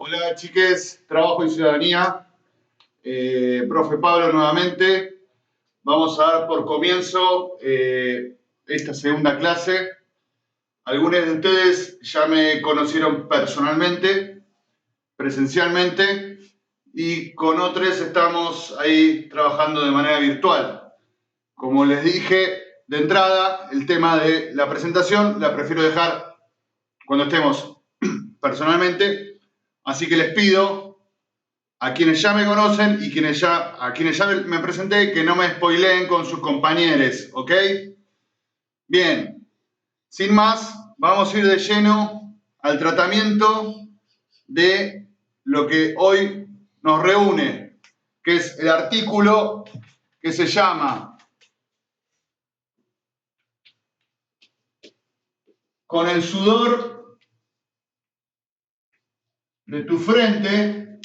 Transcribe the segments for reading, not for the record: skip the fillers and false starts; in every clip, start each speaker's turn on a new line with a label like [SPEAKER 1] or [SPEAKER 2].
[SPEAKER 1] Hola chiques, trabajo y ciudadanía. Profe Pablo nuevamente. Vamos a dar por comienzo esta segunda clase. Algunos de ustedes ya me conocieron personalmente, presencialmente, y con otros estamos ahí trabajando de manera virtual. Como les dije de entrada, el tema de la presentación la prefiero dejar cuando estemos personalmente. Así que les pido a quienes ya me conocen y a quienes ya me presenté que no me spoileen con sus compañeros, ¿ok? Bien, sin más, vamos a ir de lleno al tratamiento de lo que hoy nos reúne, que es el artículo que se llama Con el sudor de tu frente,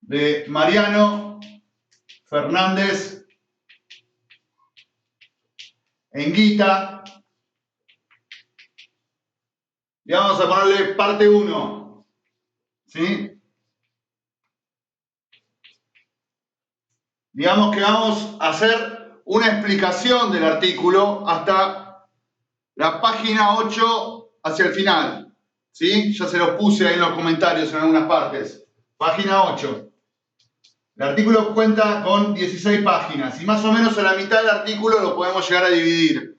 [SPEAKER 1] de Mariano Fernández Enguita. Y vamos a ponerle parte 1, ¿sí? Digamos que vamos a hacer una explicación del artículo hasta la página 8 hacia el final, ¿sí? Ya se los puse ahí en los comentarios en algunas partes. Página 8. El artículo cuenta con 16 páginas y más o menos a la mitad del artículo lo podemos llegar a dividir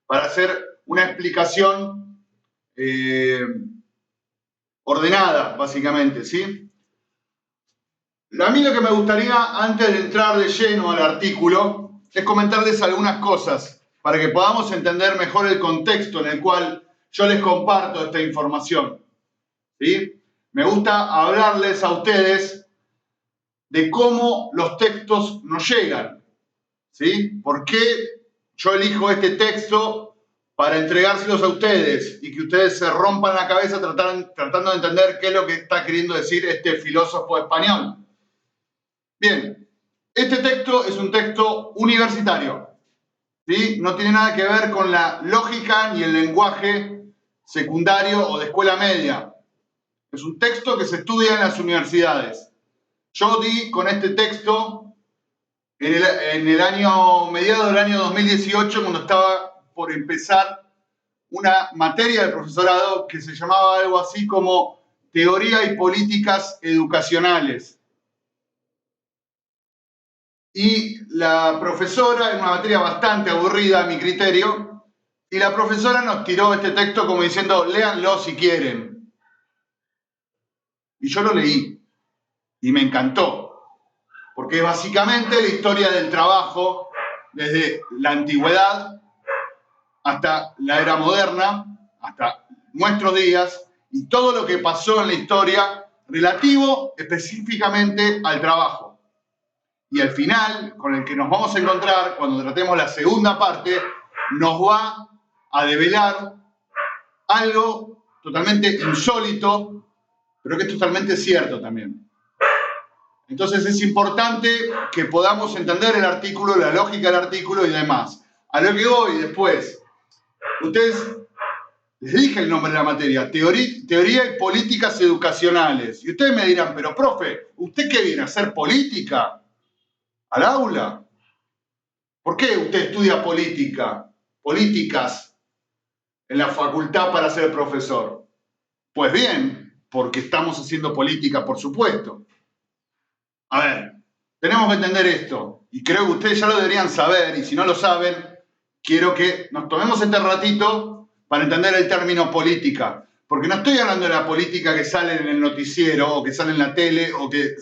[SPEAKER 1] para hacer una explicación ordenada, básicamente, ¿sí? A mí lo que me gustaría, antes de entrar de lleno al artículo, es comentarles algunas cosas para que podamos entender mejor el contexto en el cual yo les comparto esta información, ¿sí? Me gusta hablarles a ustedes de cómo los textos nos llegan, ¿sí? ¿Por qué yo elijo este texto para entregárselos a ustedes y que ustedes se rompan la cabeza tratando de entender qué es lo que está queriendo decir este filósofo español? Bien, este texto es un texto universitario, ¿sí? No tiene nada que ver con la lógica ni el lenguaje secundario o de escuela media. Es un texto que se estudia en las universidades. Yo di con este texto en el año, mediados del año 2018, cuando estaba por empezar una materia de profesorado que se llamaba algo así como Teoría y Políticas Educacionales. Y la profesora, en una materia bastante aburrida a mi criterio, y la profesora nos tiró este texto como diciendo, léanlo si quieren. Y yo lo leí, y me encantó, porque es básicamente la historia del trabajo desde la antigüedad hasta la era moderna, hasta nuestros días, y todo lo que pasó en la historia relativo específicamente al trabajo. Y al final, con el que nos vamos a encontrar cuando tratemos la segunda parte, nos va a develar algo totalmente insólito, pero que es totalmente cierto también. Entonces es importante que podamos entender el artículo, la lógica del artículo y demás. A lo que voy después. Ustedes, les dije el nombre de la materia, Teoría y Políticas Educacionales. Y ustedes me dirán, pero profe, ¿usted qué viene a hacer política? ¿Al aula? ¿Por qué usted estudia políticas en la facultad para ser profesor? Pues bien, porque estamos haciendo política, por supuesto. A ver, tenemos que entender esto, y creo que ustedes ya lo deberían saber, y si no lo saben, quiero que nos tomemos este ratito para entender el término política, porque no estoy hablando de la política que sale en el noticiero, o que sale en la tele, o que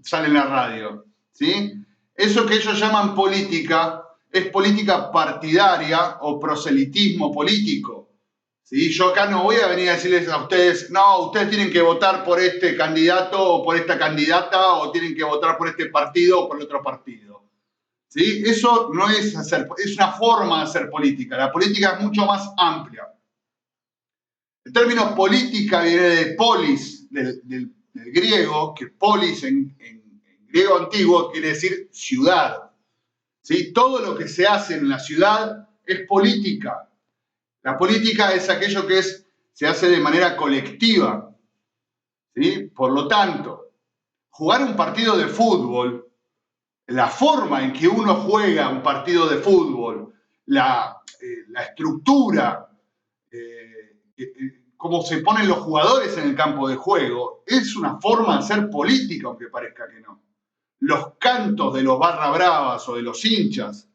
[SPEAKER 1] sale en la radio, ¿sí? Eso que ellos llaman política es política partidaria o proselitismo político, ¿sí? Yo acá no voy a venir a decirles a ustedes, no, ustedes tienen que votar por este candidato o por esta candidata o tienen que votar por este partido o por el otro partido, ¿sí? Eso no es es una forma de hacer política. La política es mucho más amplia. El término política viene de polis, del griego, que polis en griego antiguo quiere decir ciudad, ¿sí? Todo lo que se hace en la ciudad es política. La política es aquello que es se hace de manera colectiva, ¿sí? Por lo tanto, jugar un partido de fútbol, la forma en que uno juega un partido de fútbol, la estructura, cómo se ponen los jugadores en el campo de juego, es una forma de hacer política, aunque parezca que no. Los cantos de los barra bravas o de los hinchas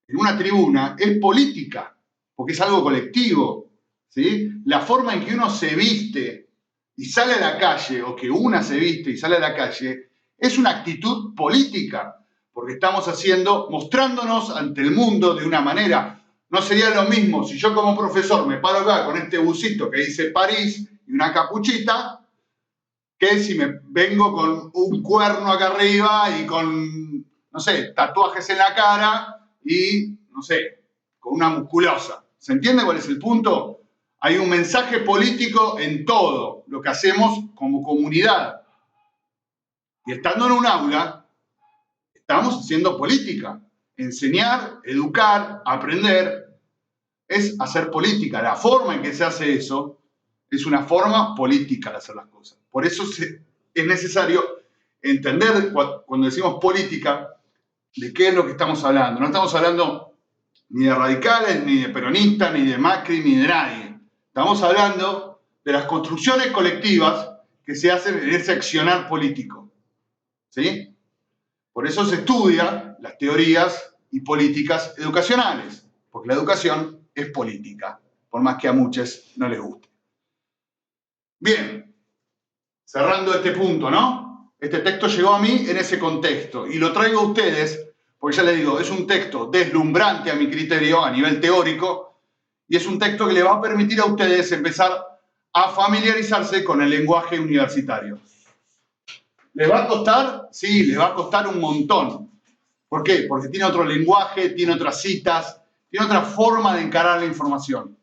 [SPEAKER 1] en una tribuna es política, porque es algo colectivo, ¿sí? La forma en que uno se viste y sale a la calle, o que una se viste y sale a la calle, es una actitud política, porque estamos mostrándonos ante el mundo de una manera. No sería lo mismo si yo como profesor me paro acá con este busito que dice París y una capuchita, que si me vengo con un cuerno acá arriba y con, no sé, tatuajes en la cara y, no sé, con una musculosa. ¿Se entiende cuál es el punto? Hay un mensaje político en todo lo que hacemos como comunidad. Y estando en un aula, estamos haciendo política. Enseñar, educar, aprender, es hacer política. La forma en que se hace eso es una forma política de hacer las cosas. Por eso es necesario entender, cuando decimos política, de qué es lo que estamos hablando. No estamos hablando ni de radicales, ni de peronistas, ni de Macri, ni de nadie. Estamos hablando de las construcciones colectivas que se hacen en ese accionar político. ¿Sí? Por eso se estudia las teorías y políticas educacionales, porque la educación es política, por más que a muchos no les guste. Bien, cerrando este punto, ¿no? Este texto llegó a mí en ese contexto y lo traigo a ustedes, porque ya les digo, es un texto deslumbrante a mi criterio, a nivel teórico, y es un texto que le va a permitir a ustedes empezar a familiarizarse con el lenguaje universitario. ¿Les va a costar? Sí, les va a costar un montón. ¿Por qué? Porque tiene otro lenguaje, tiene otras citas, tiene otra forma de encarar la información.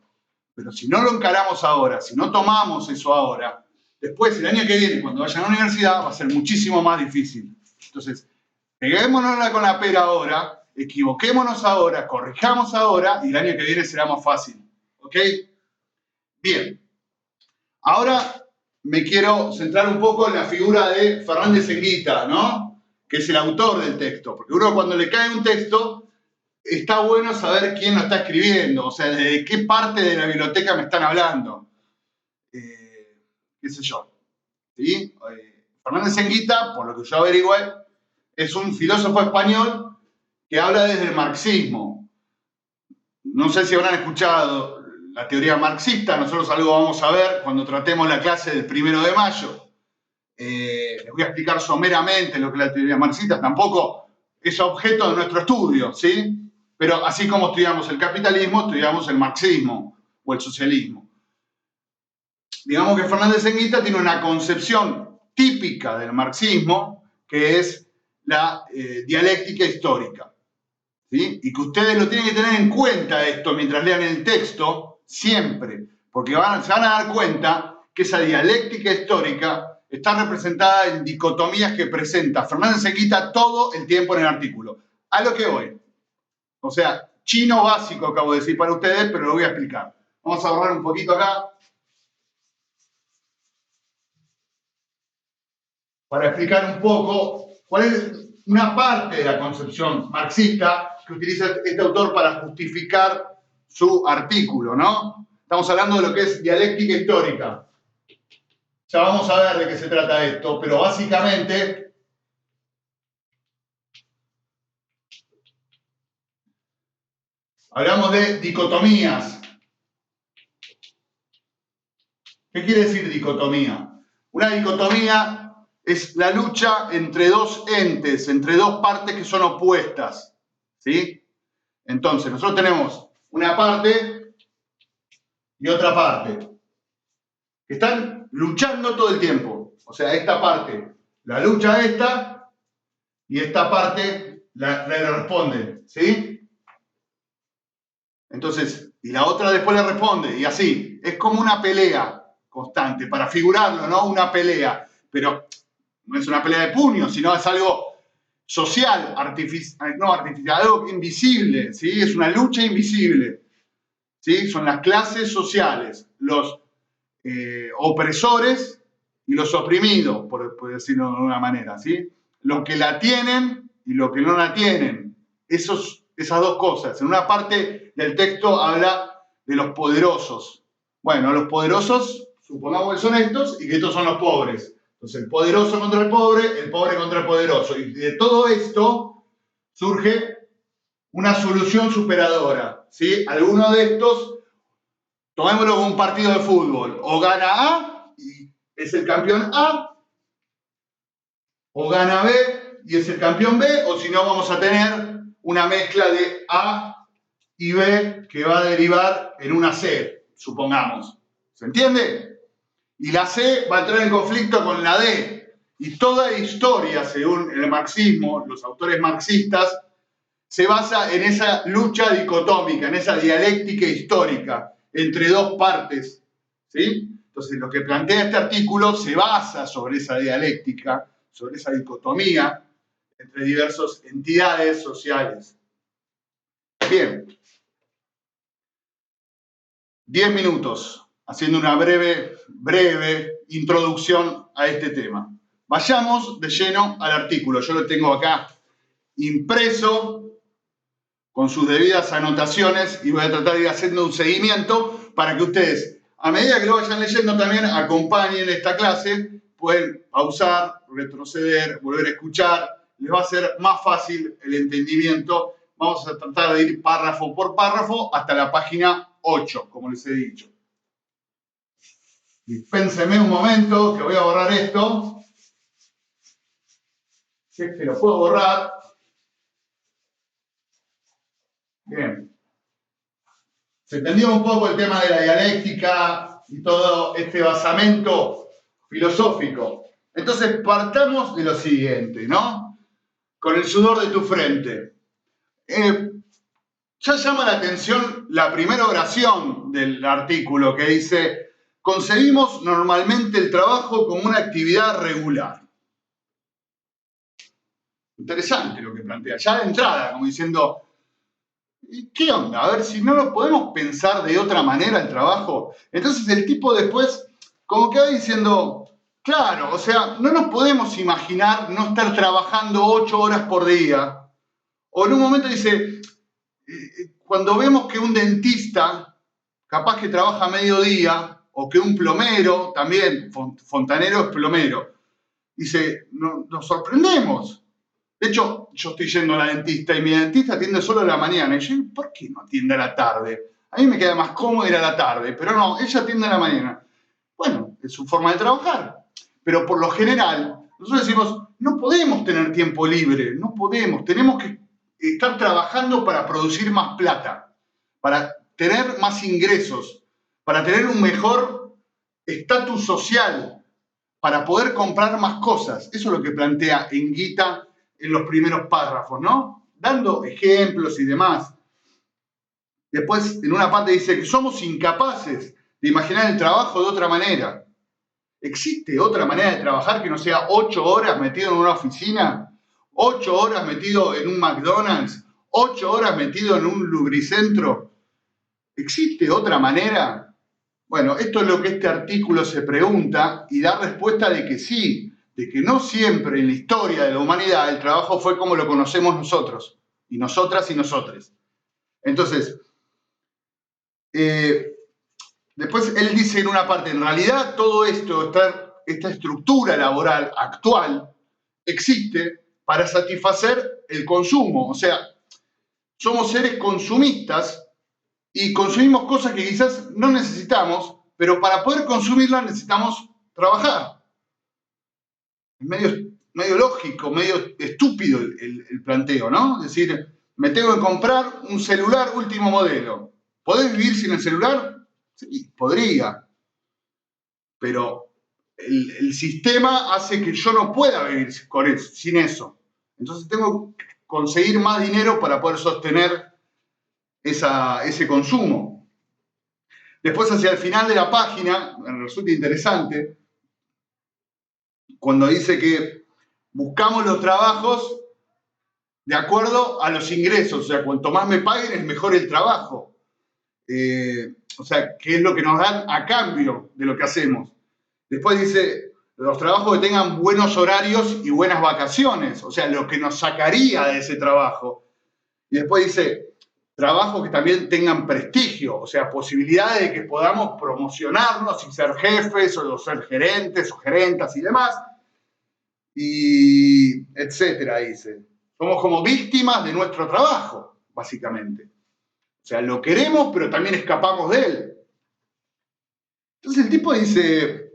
[SPEAKER 1] Pero si no lo encaramos ahora, si no tomamos eso ahora, después, el año que viene, cuando vayan a la universidad, va a ser muchísimo más difícil. Entonces, peguémonos con la pera ahora, equivoquémonos ahora, corrijamos ahora, y el año que viene será más fácil. ¿Ok? Bien. Ahora me quiero centrar un poco en la figura de Fernández Enguita, ¿no? Que es el autor del texto. Porque uno, cuando le cae un texto, está bueno saber quién lo está escribiendo, o sea, de qué parte de la biblioteca me están hablando. Qué sé yo. ¿Sí? Fernández Enguita, por lo que yo averigüé, es un filósofo español que habla desde el marxismo. No sé si habrán escuchado la teoría marxista, nosotros algo vamos a ver cuando tratemos la clase del 1 de mayo. Les voy a explicar someramente lo que es la teoría marxista, tampoco es objeto de nuestro estudio, ¿sí? Pero así como estudiamos el capitalismo, estudiamos el marxismo o el socialismo. Digamos que Fernández Enguita tiene una concepción típica del marxismo, que es la dialéctica histórica. ¿Sí? Y que ustedes lo tienen que tener en cuenta esto mientras lean el texto, siempre, porque se van a dar cuenta que esa dialéctica histórica está representada en dicotomías que presenta Fernández Enguita todo el tiempo en el artículo. A lo que voy. O sea, chino básico acabo de decir para ustedes, pero lo voy a explicar. Vamos a borrar un poquito acá para explicar un poco cuál es una parte de la concepción marxista que utiliza este autor para justificar su artículo, ¿no? Estamos hablando de lo que es dialéctica histórica. Ya vamos a ver de qué se trata esto, pero básicamente hablamos de dicotomías. ¿Qué quiere decir dicotomía? Una dicotomía es la lucha entre dos entes, entre dos partes que son opuestas, ¿sí? Entonces, nosotros tenemos una parte y otra parte que están luchando todo el tiempo. O sea, esta parte la lucha esta y esta parte le responde, ¿sí? Entonces, y la otra después le responde, y así. Es como una pelea constante, para figurarlo, ¿no? Una pelea. Pero no es una pelea de puños, sino es algo social, no artificial, algo invisible, ¿sí? Es una lucha invisible, ¿sí? Son las clases sociales, los opresores y los oprimidos, por decirlo de una manera, ¿sí? Los que la tienen y los que no la tienen. Esas dos cosas. En una parte del texto habla de los poderosos. Bueno, los poderosos, supongamos que son estos y que estos son los pobres. Entonces, el poderoso contra el pobre contra el poderoso. Y de todo esto surge una solución superadora, ¿sí? Alguno de estos, tomémoslo como un partido de fútbol, o gana A y es el campeón A, o gana B y es el campeón B, o si no vamos a tener una mezcla de A y B que va a derivar en una C, supongamos. ¿Se entiende? Y la C va a entrar en conflicto con la D. Y toda historia, según el marxismo, los autores marxistas, se basa en esa lucha dicotómica, en esa dialéctica histórica entre dos partes, ¿sí? Entonces, lo que plantea este artículo se basa sobre esa dialéctica, sobre esa dicotomía entre diversas entidades sociales. Bien. 10 minutos haciendo una breve introducción a este tema. Vayamos de lleno al artículo. Yo lo tengo acá impreso con sus debidas anotaciones y voy a tratar de ir haciendo un seguimiento para que ustedes, a medida que lo vayan leyendo, también acompañen esta clase. Pueden pausar, retroceder, volver a escuchar. Les va a ser más fácil el entendimiento. Vamos a tratar de ir párrafo por párrafo hasta la página 8, como les he dicho. Dispénsenme un momento, que voy a borrar esto. Si es que lo puedo borrar. Bien. Se entendió un poco el tema de la dialéctica y todo este basamento filosófico. Entonces, partamos de lo siguiente, ¿no? Con el sudor de tu frente. Ya llama la atención la primera oración del artículo que dice: concebimos normalmente el trabajo como una actividad regular. Interesante lo que plantea, ya de entrada, como diciendo, ¿qué onda? A ver, si no lo podemos pensar de otra manera el trabajo. Entonces el tipo después, como que va diciendo, claro, o sea, no nos podemos imaginar no estar trabajando 8 horas por día. O en un momento dice, cuando vemos que un dentista capaz que trabaja mediodía, o que un plomero, también, fontanero es plomero, dice, nos sorprendemos. De hecho, yo estoy yendo a la dentista y mi dentista atiende solo a la mañana. Y yo, ¿por qué no atiende a la tarde? A mí me queda más cómodo ir a la tarde, pero no, ella atiende a la mañana. Bueno, es su forma de trabajar. Pero por lo general, nosotros decimos, no podemos tener tiempo libre, no podemos, tenemos que estar trabajando para producir más plata, para tener más ingresos, para tener un mejor estatus social, para poder comprar más cosas. Eso es lo que plantea Enguita en los primeros párrafos, ¿no? Dando ejemplos y demás. Después, en una parte dice que somos incapaces de imaginar el trabajo de otra manera. ¿Existe otra manera de trabajar que no sea 8 horas metido en una oficina? 8 horas metido en un McDonald's? 8 horas metido en un lubricentro? ¿Existe otra manera? Bueno, esto es lo que este artículo se pregunta y da respuesta de que sí, de que no siempre en la historia de la humanidad el trabajo fue como lo conocemos nosotros, y nosotras y nosotres. Entonces, después él dice en una parte, en realidad todo esto, esta estructura laboral actual, existe para satisfacer el consumo. O sea, somos seres consumistas y consumimos cosas que quizás no necesitamos, pero para poder consumirlas necesitamos trabajar. Es medio lógico, medio estúpido el planteo, ¿no? Es decir, me tengo que comprar un celular último modelo. ¿Podés vivir sin el celular? Sí, podría. Pero el sistema hace que yo no pueda vivir sin eso. Entonces tengo que conseguir más dinero para poder sostener ese consumo. Después, hacia el final de la página, me resulta interesante, cuando dice que buscamos los trabajos de acuerdo a los ingresos, o sea, cuanto más me paguen es mejor el trabajo. o sea, qué es lo que nos dan a cambio de lo que hacemos. Después dice, los trabajos que tengan buenos horarios y buenas vacaciones, o sea, lo que nos sacaría de ese trabajo. Y después dice, trabajos que también tengan prestigio, o sea, posibilidades de que podamos promocionarnos y ser jefes o ser gerentes o gerentas y demás, y etcétera, dice. Somos como víctimas de nuestro trabajo, básicamente. O sea, lo queremos, pero también escapamos de él. Entonces el tipo dice,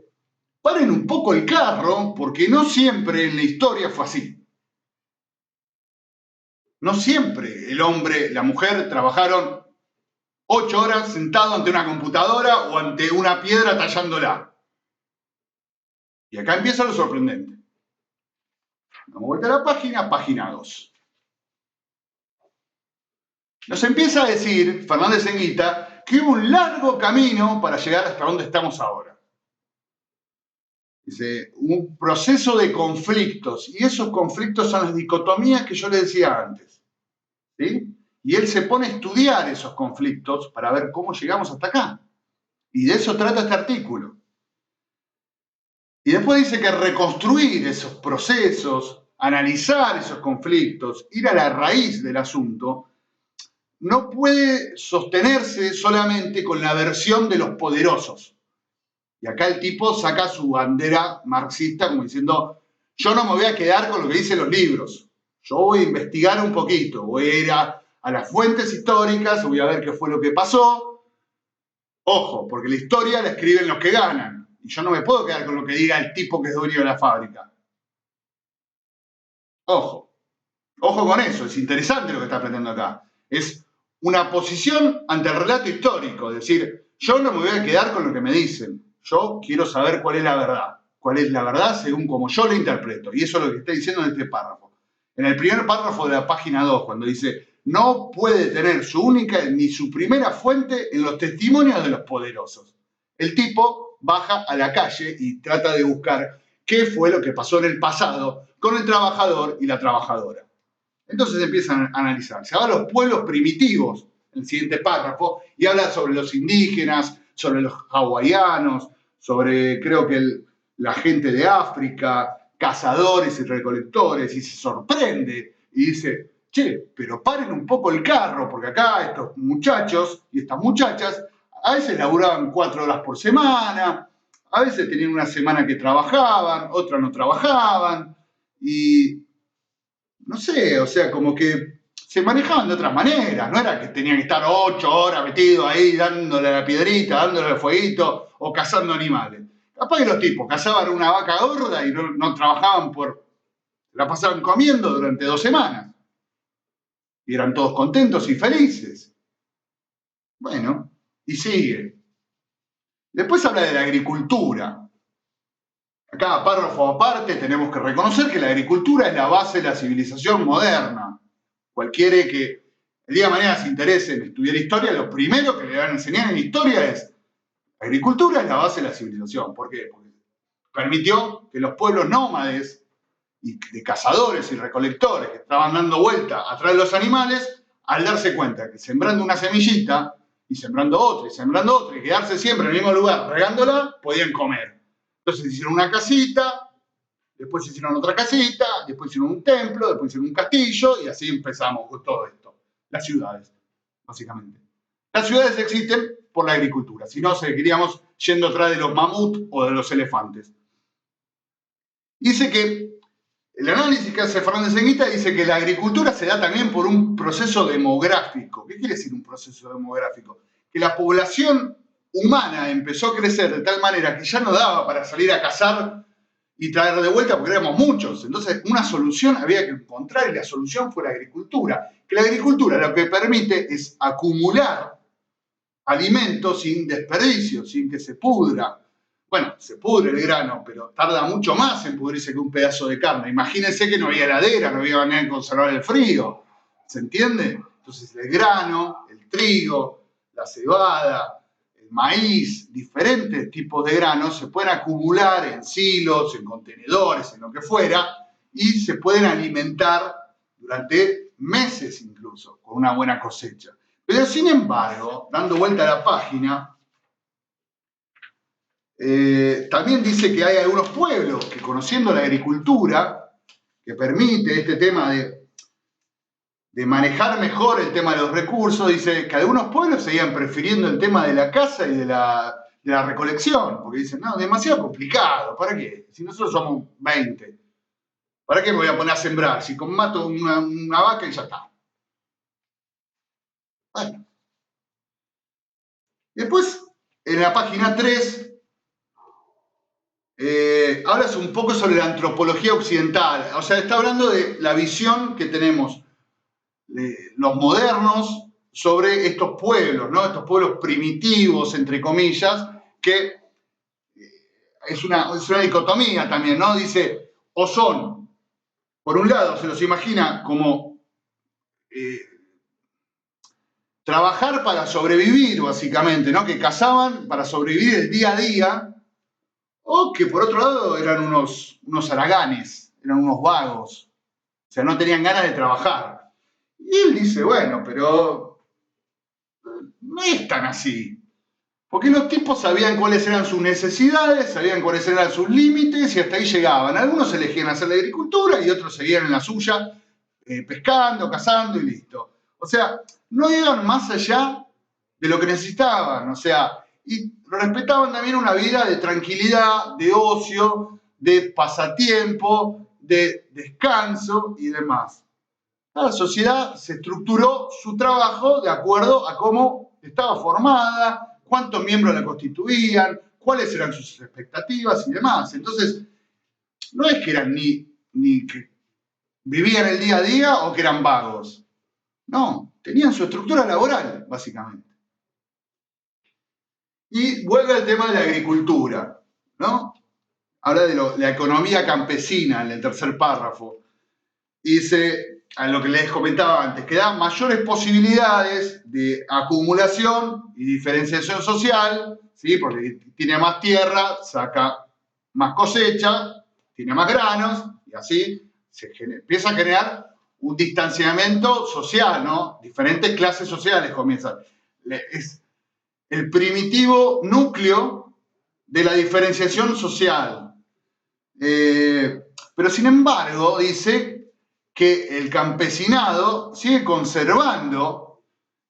[SPEAKER 1] paren un poco el carro, porque no siempre en la historia fue así. No siempre el hombre, la mujer trabajaron 8 horas sentado ante una computadora o ante una piedra tallándola. Y acá empieza lo sorprendente. Damos vuelta a la página, página 2. Nos empieza a decir Fernández Enguita que hubo un largo camino para llegar hasta donde estamos ahora. Dice, un proceso de conflictos, y esos conflictos son las dicotomías que yo le decía antes. ¿Sí? Y él se pone a estudiar esos conflictos para ver cómo llegamos hasta acá. Y de eso trata este artículo. Y después dice que reconstruir esos procesos, analizar esos conflictos, ir a la raíz del asunto, no puede sostenerse solamente con la versión de los poderosos. Y acá el tipo saca su bandera marxista como diciendo, yo no me voy a quedar con lo que dicen los libros, yo voy a investigar un poquito, voy a ir a las fuentes históricas, voy a ver qué fue lo que pasó. Ojo, porque la historia la escriben los que ganan, y yo no me puedo quedar con lo que diga el tipo que es dueño de la fábrica. Ojo, ojo con eso, es interesante lo que está planteando acá. Es una posición ante el relato histórico, es decir, yo no me voy a quedar con lo que me dicen, yo quiero saber cuál es la verdad según como yo la interpreto, y eso es lo que está diciendo en este párrafo. En el primer párrafo de la página 2, cuando dice, no puede tener su única ni su primera fuente en los testimonios de los poderosos. El tipo baja a la calle y trata de buscar qué fue lo que pasó en el pasado con el trabajador y la trabajadora. Entonces empiezan a analizar. Se va a los pueblos primitivos, en el siguiente párrafo, y habla sobre los indígenas, sobre los hawaianos, sobre, creo que la gente de África, cazadores y recolectores, y se sorprende y dice, che, pero paren un poco el carro, porque acá estos muchachos y estas muchachas a veces laburaban 4 horas por semana, a veces tenían una semana que trabajaban, otra no trabajaban, y no sé, o sea, como que se manejaban de otras maneras, no era que tenían que estar 8 horas metidos ahí dándole a la piedrita, dándole al fueguito o cazando animales. Capaz que los tipos cazaban una vaca gorda y no trabajaban la pasaban comiendo durante 2 semanas. Y eran todos contentos y felices. Bueno, y sigue. Después habla de la agricultura. Acá, párrafo aparte, tenemos que reconocer que la agricultura es la base de la civilización moderna. Cualquiera que el día de mañana se interese en estudiar historia, lo primero que le van a enseñar en historia es la agricultura es la base de la civilización. ¿Por qué? Porque permitió que los pueblos nómades y de cazadores y recolectores que estaban dando vuelta atrás de los animales, al darse cuenta que sembrando una semillita y sembrando otra y quedarse siempre en el mismo lugar regándola, podían comer. Entonces hicieron una casita, después hicieron otra casita, después hicieron un templo, después hicieron un castillo y así empezamos con todo esto. Las ciudades, básicamente. Las ciudades existen por la agricultura, si no seguiríamos yendo atrás de los mamuts o de los elefantes. Dice que el análisis que hace Fernández Enguita dice que la agricultura se da también por un proceso demográfico. ¿Qué quiere decir un proceso demográfico? Que la población humana empezó a crecer de tal manera que ya no daba para salir a cazar y traer de vuelta porque éramos muchos. Entonces una solución había que encontrar y la solución fue la agricultura. Que la agricultura lo que permite es acumular alimentos sin desperdicio, sin que se pudra. Bueno, se pudre el grano, pero tarda mucho más en pudrirse que un pedazo de carne. Imagínense que no había heladera, no había manera de conservar el frío. ¿Se entiende? Entonces el grano, el trigo, la cebada, el maíz, diferentes tipos de granos se pueden acumular en silos, en contenedores, en lo que fuera, y se pueden alimentar durante meses incluso, con una buena cosecha. Pero sin embargo, dando vuelta a la página, también dice que hay algunos pueblos que, conociendo la agricultura, que permite este tema de manejar mejor el tema de los recursos, dice que algunos pueblos seguían prefiriendo el tema de la caza y de la recolección, porque dicen, no, demasiado complicado, ¿para qué? Si nosotros somos 20, ¿para qué me voy a poner a sembrar? Si mato una vaca y ya está. Bueno. Después, en la página 3, hablas un poco sobre la antropología occidental, o sea, está hablando de la visión que tenemos los modernos sobre estos pueblos, ¿no? Estos pueblos primitivos, entre comillas, que es una dicotomía también, ¿no? Dice, o son, por un lado, se los imagina como trabajar para sobrevivir, básicamente, ¿no? Que cazaban para sobrevivir el día a día, o que por otro lado eran unos haraganes, eran unos vagos, o sea, no tenían ganas de trabajar. Y él dice, bueno, pero no es tan así. Porque los tipos sabían cuáles eran sus necesidades, sabían cuáles eran sus límites y hasta ahí llegaban. Algunos elegían hacer la agricultura y otros seguían en la suya, pescando, cazando y listo. O sea, no iban más allá de lo que necesitaban, o sea, y respetaban también una vida de tranquilidad, de ocio, de pasatiempo, de descanso y demás. La sociedad se estructuró su trabajo de acuerdo a cómo estaba formada, cuántos miembros la constituían, cuáles eran sus expectativas y demás. Entonces, no es que eran ni que vivían el día a día o que eran vagos. No, tenían su estructura laboral, básicamente. Y vuelve al tema de la agricultura, ¿no? Habla de la economía campesina en el tercer párrafo. Dice, a lo que les comentaba antes, que da mayores posibilidades de acumulación y diferenciación social, ¿sí? Porque tiene más tierra, saca más cosecha, tiene más granos, y así empieza a generar un distanciamiento social, ¿no? Diferentes clases sociales comienzan. Es el primitivo núcleo de la diferenciación social. Pero sin embargo, dice que el campesinado sigue conservando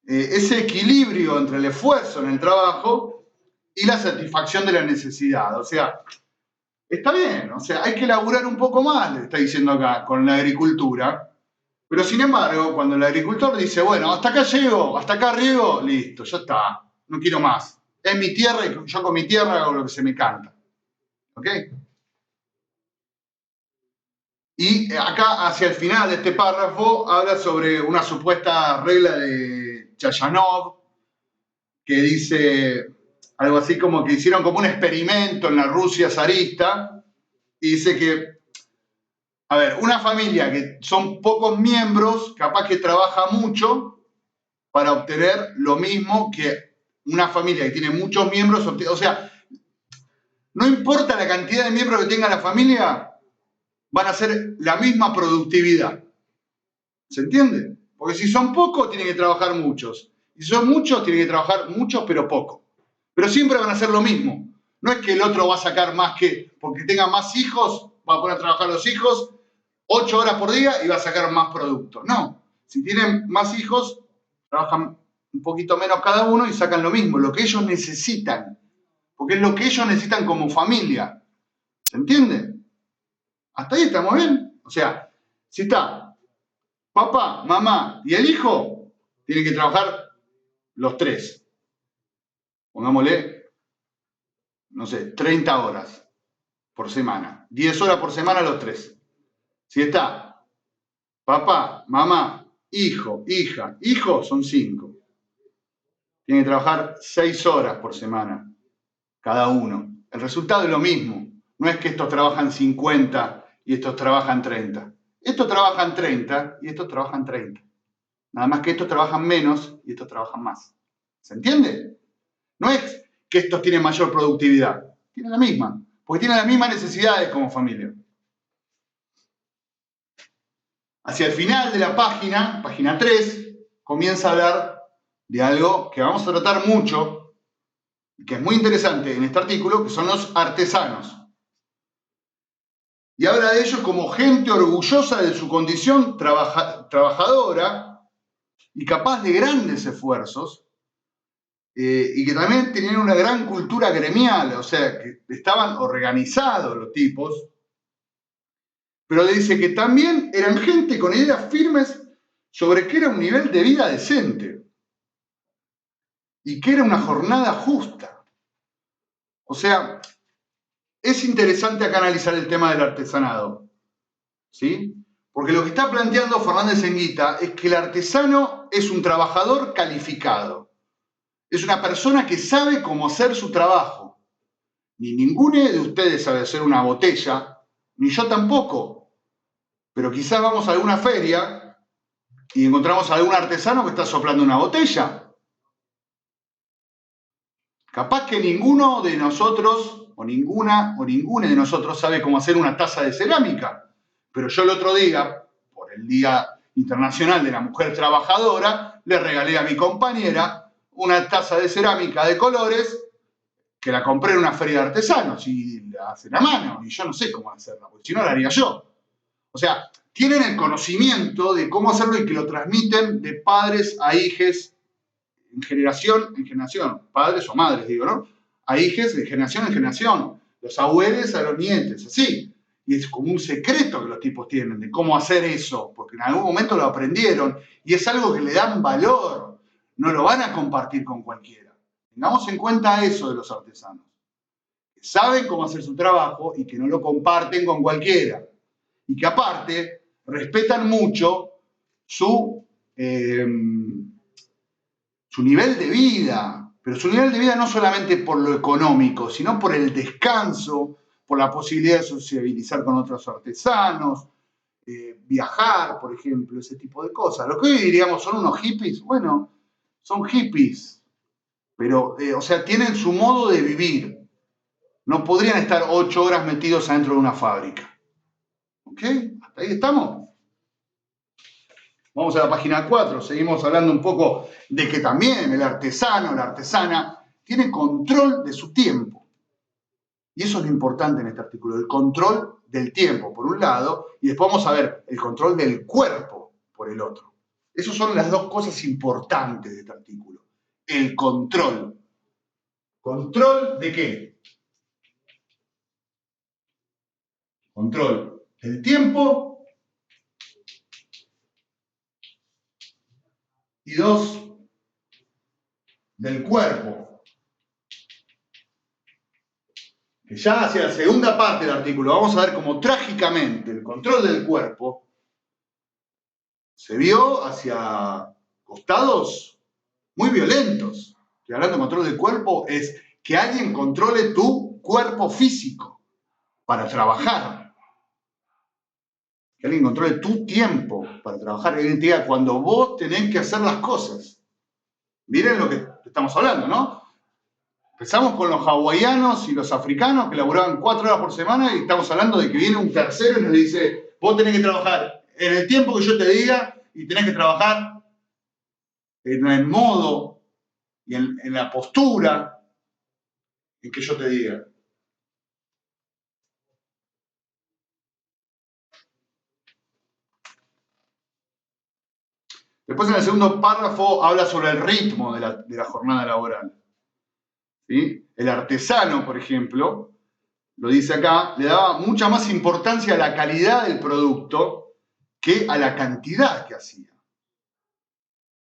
[SPEAKER 1] ese equilibrio entre el esfuerzo en el trabajo y la satisfacción de la necesidad. O sea, está bien, o sea, hay que laburar un poco más, le está diciendo acá, con la agricultura. Pero sin embargo, cuando el agricultor dice, bueno, hasta acá llego, hasta acá riego, listo, ya está, no quiero más. Es mi tierra y yo con mi tierra hago lo que se me canta. ¿Ok? Y acá, hacia el final de este párrafo, habla sobre una supuesta regla de Chayanov, que dice algo así como que hicieron como un experimento en la Rusia zarista, y dice que, a ver, una familia que son pocos miembros, capaz que trabaja mucho para obtener lo mismo que una familia que tiene muchos miembros, o sea, no importa la cantidad de miembros que tenga la familia, van a hacer la misma productividad. ¿Se entiende? Porque si son pocos, tienen que trabajar muchos. Y si son muchos, tienen que trabajar muchos, pero poco. Pero siempre van a hacer lo mismo. No es que el otro va a sacar más que, porque tenga más hijos, va a poner a trabajar los hijos 8 horas por día y va a sacar más producto. No. Si tienen más hijos, trabajan un poquito menos cada uno y sacan lo mismo, lo que ellos necesitan. Porque es lo que ellos necesitan como familia. ¿Se entiende? Hasta ahí estamos bien. O sea, si está papá, mamá y el hijo, tienen que trabajar los tres. Pongámosle, no sé, 30 horas por semana. 10 horas por semana los tres. Si está papá, mamá, hijo, hija, hijo, son 5. Tienen que trabajar 6 horas por semana cada uno. El resultado es lo mismo. No es que estos trabajan 50 y estos trabajan 30. Estos trabajan 30 y estos trabajan 30. Nada más que estos trabajan menos y estos trabajan más. ¿Se entiende? No es que estos tienen mayor productividad, tienen la misma, porque tienen las mismas necesidades como familia. Hacia el final de la página, página 3, comienza a hablar de algo que vamos a tratar mucho, y que es muy interesante en este artículo, que son los artesanos. Y habla de ellos como gente orgullosa de su condición trabajadora y capaz de grandes esfuerzos, y que también tenían una gran cultura gremial, o sea, que estaban organizados los tipos, pero le dice que también eran gente con ideas firmes sobre qué era un nivel de vida decente y qué era una jornada justa. O sea, es interesante acá analizar el tema del artesanado, ¿sí? Porque lo que está planteando Fernández Enguita es que el artesano es un trabajador calificado, es una persona que sabe cómo hacer su trabajo. Ni ninguno de ustedes sabe hacer una botella, ni yo tampoco, pero quizás vamos a alguna feria y encontramos a algún artesano que está soplando una botella. Capaz que ninguno de nosotros, o ninguna de nosotros sabe cómo hacer una taza de cerámica. Pero yo el otro día, por el Día Internacional de la Mujer Trabajadora, le regalé a mi compañera una taza de cerámica de colores que la compré en una feria de artesanos y la hacen a mano. Y yo no sé cómo hacerla, porque si no la haría yo. O sea, tienen el conocimiento de cómo hacerlo y que lo transmiten de padres a hijes en generación, padres o madres, digo, ¿no? A hijes de generación en generación, los abuelos a los nietos, así. Y es como un secreto que los tipos tienen de cómo hacer eso, porque en algún momento lo aprendieron y es algo que le dan valor, no lo van a compartir con cualquiera. Tengamos en cuenta eso de los artesanos, que saben cómo hacer su trabajo y que no lo comparten con cualquiera. Y que aparte respetan mucho su nivel de vida, pero su nivel de vida no solamente por lo económico, sino por el descanso, por la posibilidad de sociabilizar con otros artesanos, viajar, por ejemplo, ese tipo de cosas. Lo que hoy diríamos son unos hippies, bueno, son hippies, pero, o sea, tienen su modo de vivir. No podrían estar 8 horas metidos adentro de una fábrica. ¿Ok? ¿Hasta ahí estamos? Vamos a la página 4, seguimos hablando un poco de que también el artesano, la artesana, tiene control de su tiempo. Y eso es lo importante en este artículo, el control del tiempo, por un lado, y después vamos a ver el control del cuerpo, por el otro. Esas son las dos cosas importantes de este artículo. El control. ¿Control de qué? Control del tiempo. Y 2, del cuerpo. Que ya hacia la segunda parte del artículo vamos a ver cómo trágicamente el control del cuerpo se vio hacia costados muy violentos. Estoy hablando de control del cuerpo, es que alguien controle tu cuerpo físico para trabajar. Que alguien controle tu tiempo para trabajar. Que alguien te diga cuando vos tenés que hacer las cosas. Miren lo que estamos hablando, ¿no? Empezamos con los hawaianos y los africanos que laburaban 4 horas por semana y estamos hablando de que viene un tercero y nos dice, vos tenés que trabajar en el tiempo que yo te diga y tenés que trabajar en el modo y en la postura en que yo te diga. Después en el segundo párrafo habla sobre el ritmo de la jornada laboral. ¿Sí? El artesano, por ejemplo, lo dice acá, le daba mucha más importancia a la calidad del producto que a la cantidad que hacía.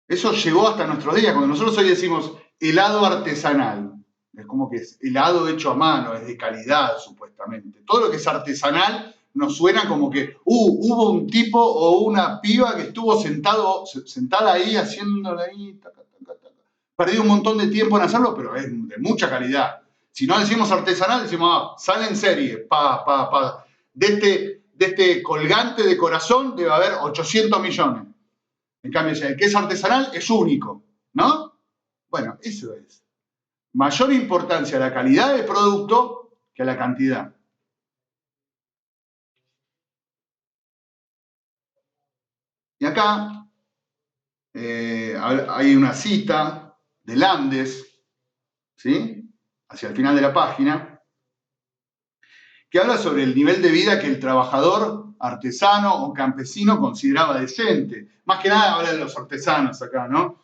[SPEAKER 1] Eso llegó hasta nuestros días. Cuando nosotros hoy decimos helado artesanal, es como que es helado hecho a mano, es de calidad, supuestamente. Todo lo que es artesanal nos suena como que hubo un tipo o una piba que estuvo sentada ahí haciéndolo ahí, taca, taca, taca. Perdió un montón de tiempo en hacerlo, pero es de mucha calidad. Si no decimos artesanal, decimos, sale en serie, pa. De este colgante de corazón debe haber 800 millones. En cambio, el que es artesanal es único, ¿no? Bueno, eso es. Mayor importancia a la calidad del producto que a la cantidad. Y acá, hay una cita de Landes, ¿sí? Hacia el final de la página, que habla sobre el nivel de vida que el trabajador artesano o campesino consideraba decente. Más que nada habla de los artesanos acá, ¿no?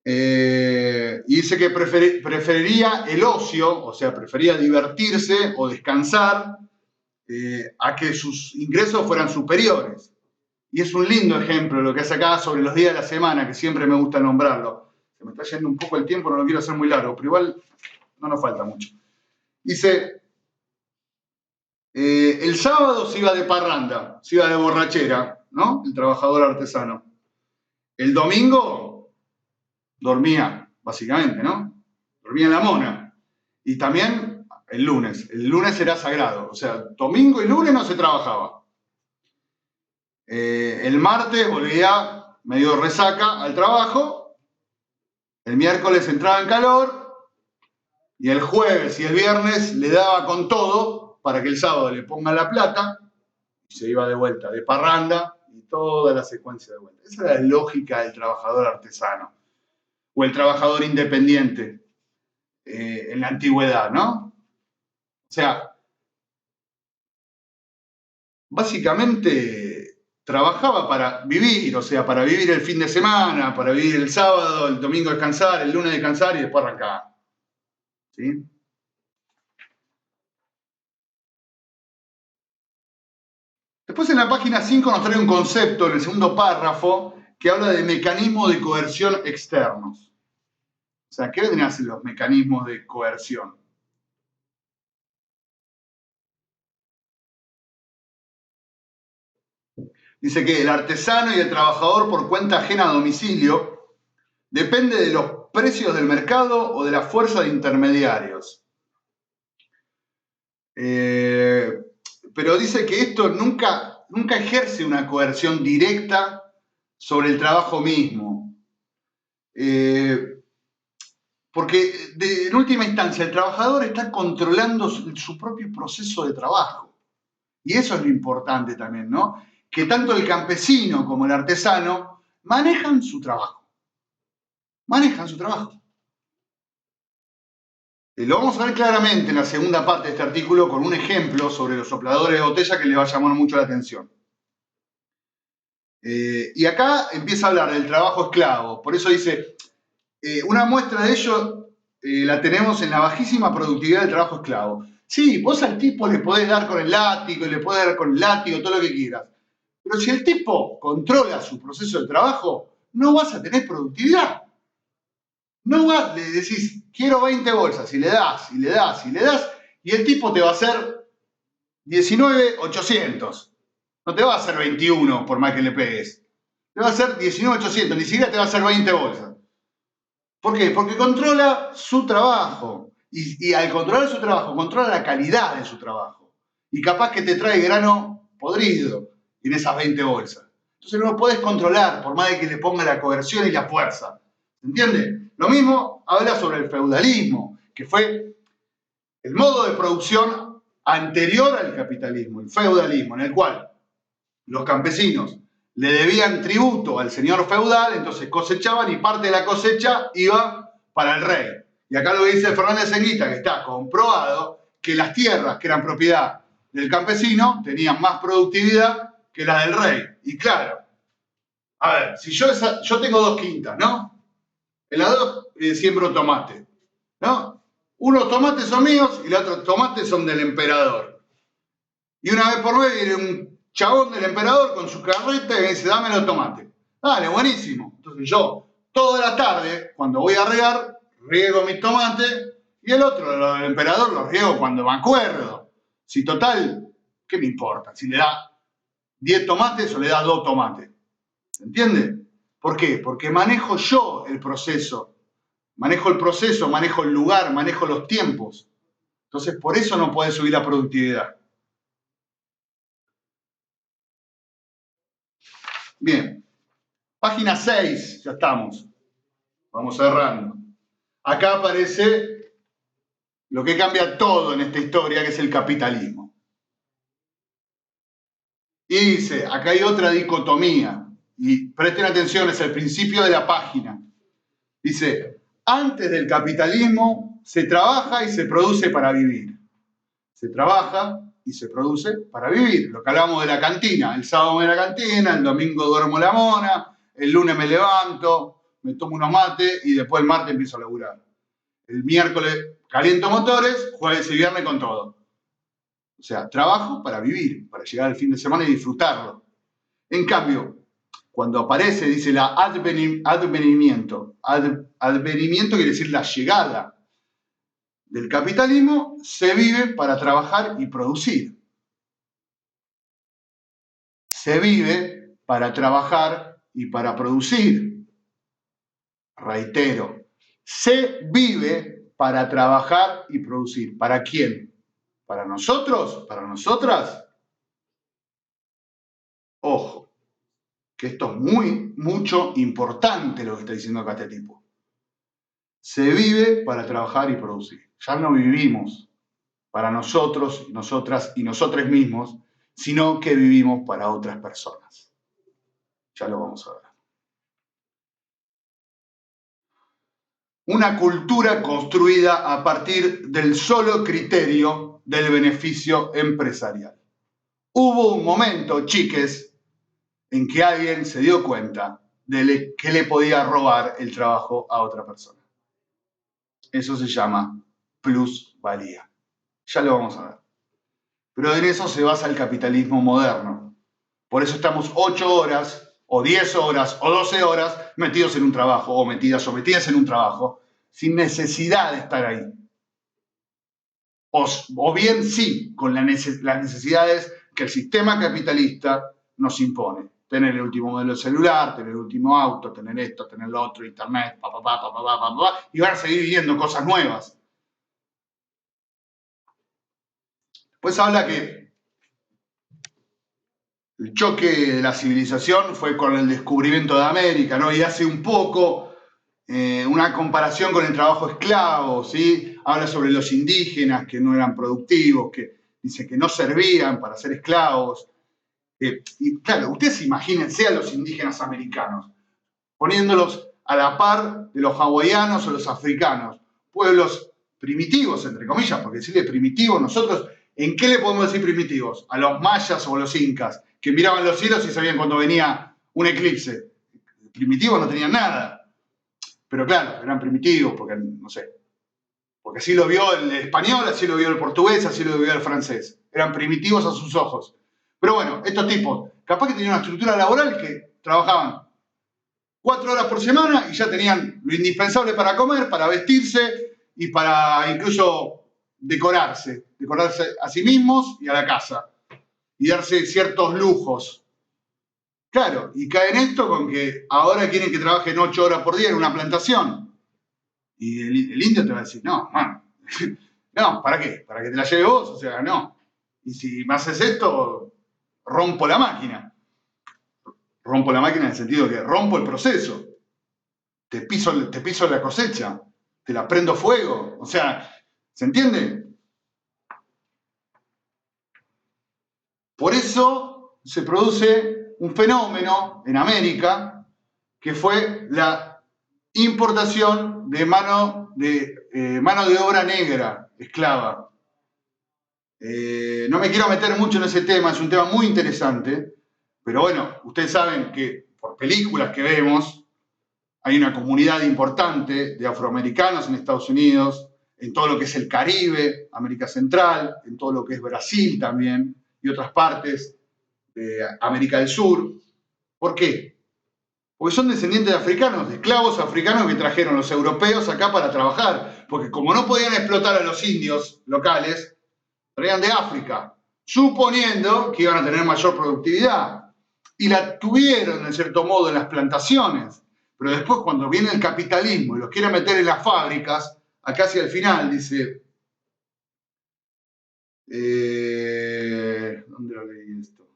[SPEAKER 1] Y dice que preferiría el ocio, o sea, prefería divertirse o descansar a que sus ingresos fueran superiores. Y es un lindo ejemplo lo que hace acá sobre los días de la semana, que siempre me gusta nombrarlo. Se me está yendo un poco el tiempo, no lo quiero hacer muy largo, pero igual no nos falta mucho. Dice, el sábado se iba de parranda, se iba de borrachera, ¿no? El trabajador artesano. El domingo dormía, básicamente, ¿no? Dormía en la mona. Y también el lunes. El lunes era sagrado. O sea, domingo y lunes no se trabajaba. El martes volvía medio resaca al trabajo. El miércoles entraba en calor. Y el jueves y el viernes le daba con todo para que el sábado le ponga la plata. Y se iba de vuelta de parranda y toda la secuencia de vuelta. Esa era la lógica del trabajador artesano. O el trabajador independiente en la antigüedad, ¿no? O sea, básicamente trabajaba para vivir, o sea, para vivir el fin de semana, para vivir el sábado, el domingo descansar, el lunes descansar y después arrancar. ¿Sí? Después en la página 5 nos trae un concepto en el segundo párrafo que habla de mecanismos de coerción externos. O sea, ¿qué vendrían a ser los mecanismos de coerción? Dice que el artesano y el trabajador por cuenta ajena a domicilio depende de los precios del mercado o de la fuerza de intermediarios. Pero dice que esto nunca ejerce una coerción directa sobre el trabajo mismo. Porque en última instancia el trabajador está controlando su propio proceso de trabajo. Y eso es lo importante también, ¿no? Que tanto el campesino como el artesano manejan su trabajo. Manejan su trabajo. Lo vamos a ver claramente en la segunda parte de este artículo con un ejemplo sobre los sopladores de botella que les va a llamar mucho la atención. Y acá empieza a hablar del trabajo esclavo. Por eso dice, una muestra de ello la tenemos en la bajísima productividad del trabajo esclavo. Sí, vos al tipo le podés dar con el látigo, le podés dar con el látigo, todo lo que quieras. Pero si el tipo controla su proceso de trabajo, no vas a tener productividad. No vas, le decís, quiero 20 bolsas, y le das, y le das, y le das, y el tipo te va a hacer 19,800. No te va a hacer 21 por más que le pegues. Te va a hacer 19,800, ni siquiera te va a hacer 20 bolsas. ¿Por qué? Porque controla su trabajo. Y al controlar su trabajo, controla la calidad de su trabajo. Y capaz que te trae grano podrido en esas 20 bolsas. Entonces no lo podés controlar por más de que le ponga la coerción y la fuerza. ¿Se entiende? Lo mismo habla sobre el feudalismo, que fue el modo de producción anterior al capitalismo, el feudalismo, en el cual los campesinos le debían tributo al señor feudal, entonces cosechaban y parte de la cosecha iba para el rey. Y acá lo que dice Fernández Enguita, que está comprobado que las tierras que eran propiedad del campesino tenían más productividad que las del rey. Y claro, a ver, si yo tengo 2 quintas, ¿no? En las 2 siembro tomate, ¿no? Unos tomates son míos y los otros tomates son del emperador. Y una vez por mes viene un chabón del emperador con su carreta y me dice, dame los tomates. Dale, buenísimo. Entonces yo, toda la tarde, cuando voy a regar, riego mis tomates y el otro, lo del emperador, lo riego cuando me acuerdo. Si total, ¿qué me importa? Si le da 10 tomates o le da 2 tomates. ¿Se entiende? ¿Por qué? Porque manejo yo el proceso. Manejo el proceso, manejo el lugar, manejo los tiempos. Entonces, por eso no puede subir la productividad. Bien. Página 6, ya estamos. Vamos cerrando. Acá aparece lo que cambia todo en esta historia, que es el capitalismo. Y dice, acá hay otra dicotomía. y presten atención, es el principio de la página. Dice, antes del capitalismo se trabaja y se produce para vivir. Se trabaja y se produce para vivir. Lo que hablamos de la cantina, el sábado me voy a la cantina, el domingo duermo la mona, el lunes me levanto, me tomo unos mates y después el martes empiezo a laburar. El miércoles caliento motores, jueves y viernes con todo. O sea, trabajo para vivir, para llegar al fin de semana y disfrutarlo. En cambio, cuando aparece, dice la advenimiento. Advenimiento quiere decir la llegada del capitalismo, se vive para trabajar y producir. Se vive para trabajar y para producir. Reitero, se vive para trabajar y producir. ¿Para quién? ¿Para nosotros? ¿Para nosotras? Ojo, que esto es mucho importante lo que está diciendo acá este tipo. Se vive para trabajar y producir. Ya no vivimos para nosotros, nosotras y nosotros mismos, sino que vivimos para otras personas. Ya lo vamos a ver. Una cultura construida a partir del solo criterio del beneficio empresarial. Hubo un momento, chiques, en que alguien se dio cuenta de que le podía robar el trabajo a otra persona. Eso se llama plusvalía. Ya lo vamos a ver. Pero en eso se basa el capitalismo moderno. Por eso estamos 8 horas, o 10 horas, o 12 horas metidos en un trabajo, o metidas o metidas en un trabajo, sin necesidad de estar ahí. O bien sí, con las necesidades que el sistema capitalista nos impone. Tener el último modelo de celular, tener el último auto, tener esto, tener lo otro, internet, y van a seguir viviendo cosas nuevas. Pues habla que el choque de la civilización fue con el descubrimiento de América, ¿no? Y hace un poco una comparación con el trabajo esclavo, ¿sí? Habla sobre los indígenas que no eran productivos, que dice que no servían para ser esclavos. Y claro, ustedes imagínense a los indígenas americanos, poniéndolos a la par de los hawaianos o los africanos, pueblos primitivos, entre comillas, porque decirle primitivos, nosotros, ¿en qué le podemos decir primitivos? A los mayas o los incas, que miraban los cielos y sabían cuando venía un eclipse. Primitivos no tenían nada. Pero claro, eran primitivos, porque, no sé, porque así lo vio el español, así lo vio el portugués, así lo vio el francés. Eran primitivos a sus ojos. Pero bueno, estos tipos, capaz que tenían una estructura laboral que trabajaban 4 horas por semana y ya tenían lo indispensable para comer, para vestirse y para incluso decorarse a sí mismos y a la casa, y darse ciertos lujos. Claro, y cae en esto con que ahora quieren que trabajen 8 horas por día en una plantación. Y el indio te va a decir, no, man, no, ¿para qué? ¿Para que te la lleve vos? O sea, no. Y si me haces esto, rompo la máquina. Rompo la máquina en el sentido que rompo el proceso. Te piso la cosecha. Te la prendo fuego. O sea, ¿se entiende? Por eso se produce un fenómeno en América que fue la importación de mano de obra negra, esclava. No me quiero meter mucho en ese tema, es un tema muy interesante, pero bueno, ustedes saben que por películas que vemos, hay una comunidad importante de afroamericanos en Estados Unidos, en todo lo que es el Caribe, América Central, en todo lo que es Brasil también, y otras partes de América del Sur. ¿Por qué? Porque son descendientes de africanos, de esclavos africanos que trajeron los europeos acá para trabajar. Porque como no podían explotar a los indios locales, traían de África, suponiendo que iban a tener mayor productividad. Y la tuvieron, en cierto modo, en las plantaciones. Pero después, cuando viene el capitalismo y los quiere meter en las fábricas, acá hacia el final dice... ¿dónde lo leí esto?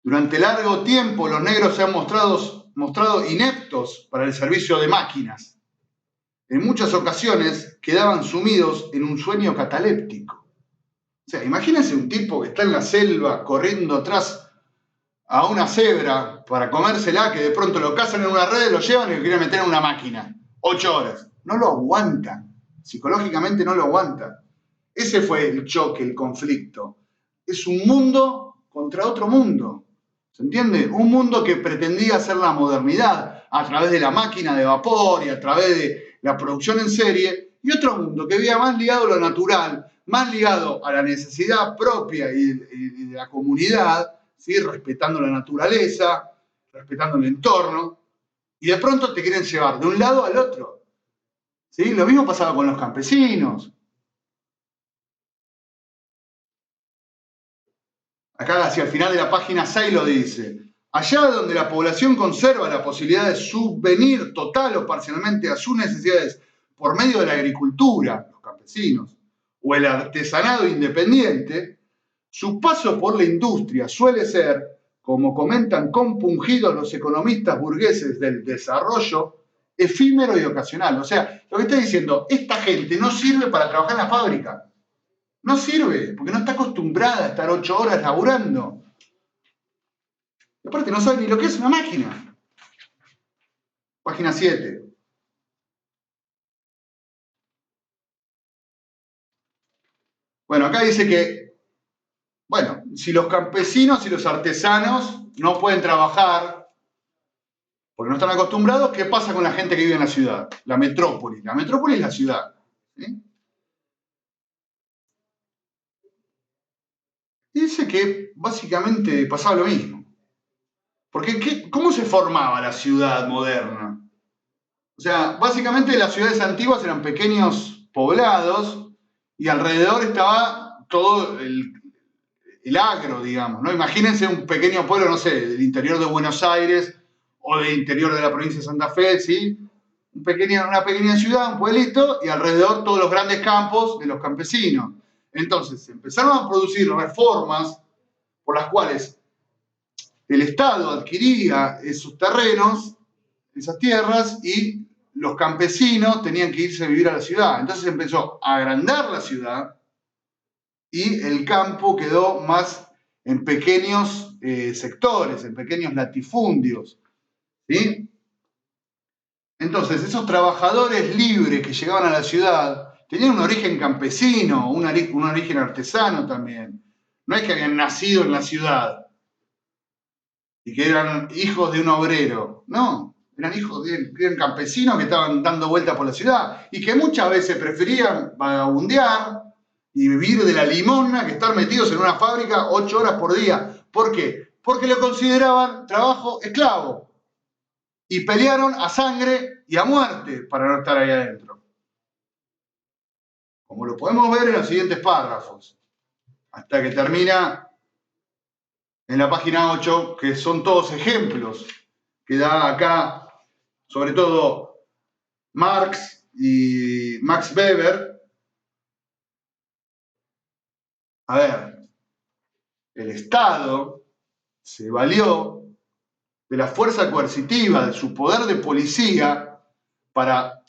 [SPEAKER 1] Durante largo tiempo los negros se han mostrado ineptos para el servicio de máquinas. En muchas ocasiones quedaban sumidos en un sueño cataléptico. O sea, imagínense un tipo que está en la selva corriendo atrás a una cebra para comérsela, que de pronto lo cazan en una red, lo llevan y lo quieren meter en una máquina. 8 horas. No lo aguanta. Psicológicamente no lo aguanta. Ese fue el choque, el conflicto. Es un mundo contra otro mundo. ¿Se entiende? Un mundo que pretendía hacer la modernidad a través de la máquina de vapor y a través de la producción en serie, y otro mundo que vivía más ligado a lo natural, más ligado a la necesidad propia y de la comunidad, ¿sí? Respetando la naturaleza, respetando el entorno, y de pronto te quieren llevar de un lado al otro. ¿Sí? Lo mismo pasaba con los campesinos. Acá hacia el final de la página 6 lo dice. Allá donde la población conserva la posibilidad de subvenir total o parcialmente a sus necesidades por medio de la agricultura, los campesinos, o el artesanado independiente, su paso por la industria suele ser, como comentan compungidos los economistas burgueses del desarrollo, efímero y ocasional. O sea, lo que está diciendo, esta gente no sirve para trabajar en la fábrica. No sirve, porque no está acostumbrada a estar 8 horas laburando. Y aparte no sabe ni lo que es una máquina. Página 7. Bueno, acá dice que, bueno, si los campesinos y los artesanos no pueden trabajar porque no están acostumbrados, ¿qué pasa con la gente que vive en la ciudad? La metrópoli. La metrópoli es la ciudad. ¿Sí? Y dice que básicamente pasaba lo mismo. Porque ¿cómo se formaba la ciudad moderna? O sea, básicamente las ciudades antiguas eran pequeños poblados y alrededor estaba todo el agro, digamos, ¿no? Imagínense un pequeño pueblo, no sé, del interior de Buenos Aires o del interior de la provincia de Santa Fe, ¿sí? Una pequeña ciudad, un pueblito, y alrededor todos los grandes campos de los campesinos. Entonces, empezaron a producir reformas por las cuales el Estado adquiría esos terrenos, esas tierras, y los campesinos tenían que irse a vivir a la ciudad. Entonces empezó a agrandar la ciudad y el campo quedó más en pequeños sectores, en pequeños latifundios. ¿Sí? Entonces, esos trabajadores libres que llegaban a la ciudad tenían un origen campesino, un origen artesano también. No es que habían nacido en la ciudad y que eran hijos de un obrero. No, eran campesinos que estaban dando vueltas por la ciudad y que muchas veces preferían vagabundear y vivir de la limosna que estar metidos en una fábrica 8 horas por día. ¿Por qué? Porque lo consideraban trabajo esclavo y pelearon a sangre y a muerte para no estar ahí adentro. Como lo podemos ver en los siguientes párrafos, hasta que termina en la página 8, que son todos ejemplos que da acá, sobre todo Marx y Max Weber. A ver, el Estado se valió de la fuerza coercitiva, de su poder de policía, para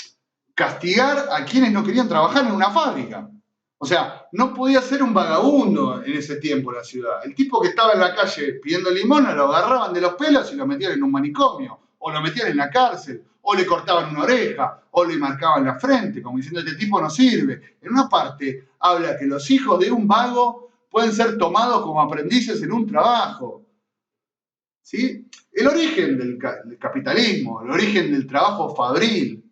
[SPEAKER 1] castigar a quienes no querían trabajar en una fábrica. O sea, no podía ser un vagabundo en ese tiempo en la ciudad. El tipo que estaba en la calle pidiendo limona lo agarraban de los pelos y lo metían en un manicomio, o lo metían en la cárcel, o le cortaban una oreja, o le marcaban la frente, como diciendo, este tipo no sirve. En una parte habla que los hijos de un vago pueden ser tomados como aprendices en un trabajo. ¿Sí? El origen del capitalismo, el origen del trabajo fabril,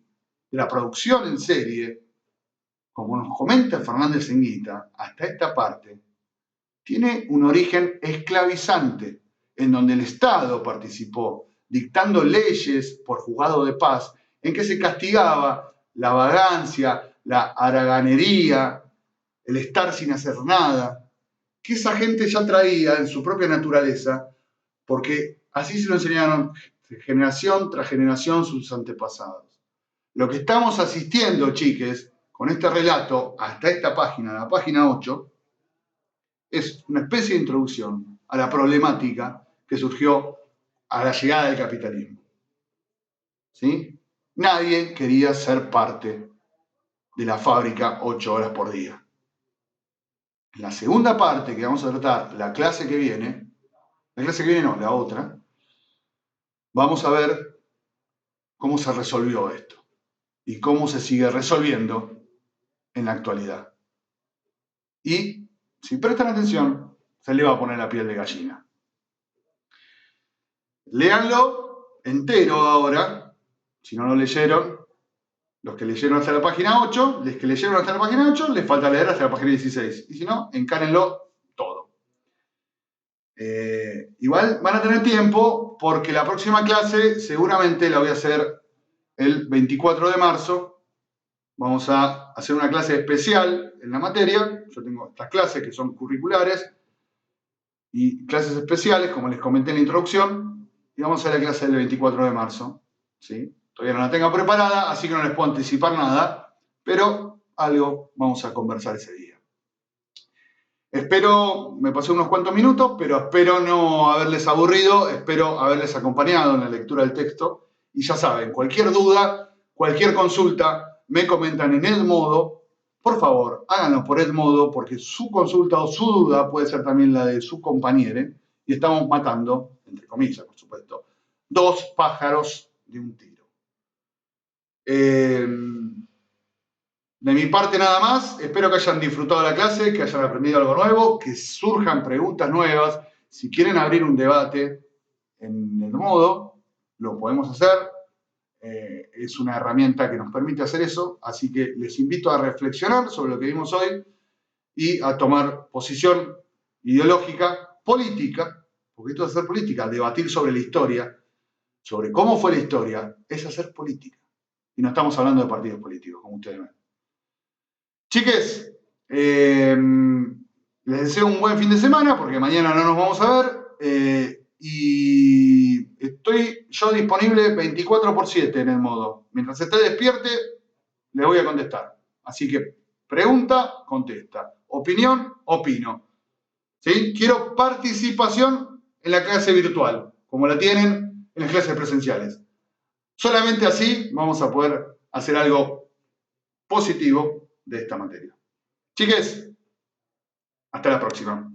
[SPEAKER 1] de la producción en serie, como nos comenta Fernández Enguita, hasta esta parte, tiene un origen esclavizante, en donde el Estado participó, dictando leyes por juzgado de paz, en que se castigaba la vagancia, la haraganería, el estar sin hacer nada, que esa gente ya traía en su propia naturaleza, porque así se lo enseñaron generación tras generación sus antepasados. Lo que estamos asistiendo, chiques, con este relato, hasta esta página, la página 8, es una especie de introducción a la problemática que surgió a la llegada del capitalismo. ¿Sí? Nadie quería ser parte de la fábrica 8 horas por día. En la segunda parte que vamos a tratar, la clase que viene, la clase que viene no, la otra, vamos a ver cómo se resolvió esto y cómo se sigue resolviendo en la actualidad. Y si prestan atención, se le va a poner la piel de gallina. Léanlo entero ahora, si no lo leyeron. Los que leyeron hasta la página 8, los que leyeron hasta la página 8, les falta leer hasta la página 16. Y si no, encárenlo todo. Igual van a tener tiempo porque la próxima clase seguramente la voy a hacer el 24 de marzo. Vamos a hacer una clase especial en la materia. Yo tengo estas clases que son curriculares y clases especiales, como les comenté en la introducción. Y vamos a hacer la clase del 24 de marzo. ¿Sí? Todavía no la tengo preparada, así que no les puedo anticipar nada, pero algo vamos a conversar ese día. Espero, me pasé unos cuantos minutos, pero espero no haberles aburrido, espero haberles acompañado en la lectura del texto. Y ya saben, cualquier duda, cualquier consulta, me comentan en Edmodo. Por favor, háganlo por Edmodo, porque su consulta o su duda puede ser también la de su compañero. Y estamos matando, entre comillas, por supuesto, 2 pájaros de un tiro. De mi parte nada más, espero que hayan disfrutado la clase, que hayan aprendido algo nuevo, que surjan preguntas nuevas. Si quieren abrir un debate en Edmodo, lo podemos hacer. Es una herramienta que nos permite hacer eso, así que les invito a reflexionar sobre lo que vimos hoy y a tomar posición ideológica, política, porque esto es hacer política, debatir sobre la historia, sobre cómo fue la historia, es hacer política. Y no estamos hablando de partidos políticos, como ustedes ven. Chiques, les deseo un buen fin de semana, porque mañana no nos vamos a ver. Y estoy yo disponible 24/7 en Edmodo. Mientras esté despierte, les voy a contestar. Así que pregunta, contesta. Opinión, opino. ¿Sí? Quiero participación en la clase virtual, como la tienen en las clases presenciales. Solamente así vamos a poder hacer algo positivo de esta materia. Chiques, hasta la próxima.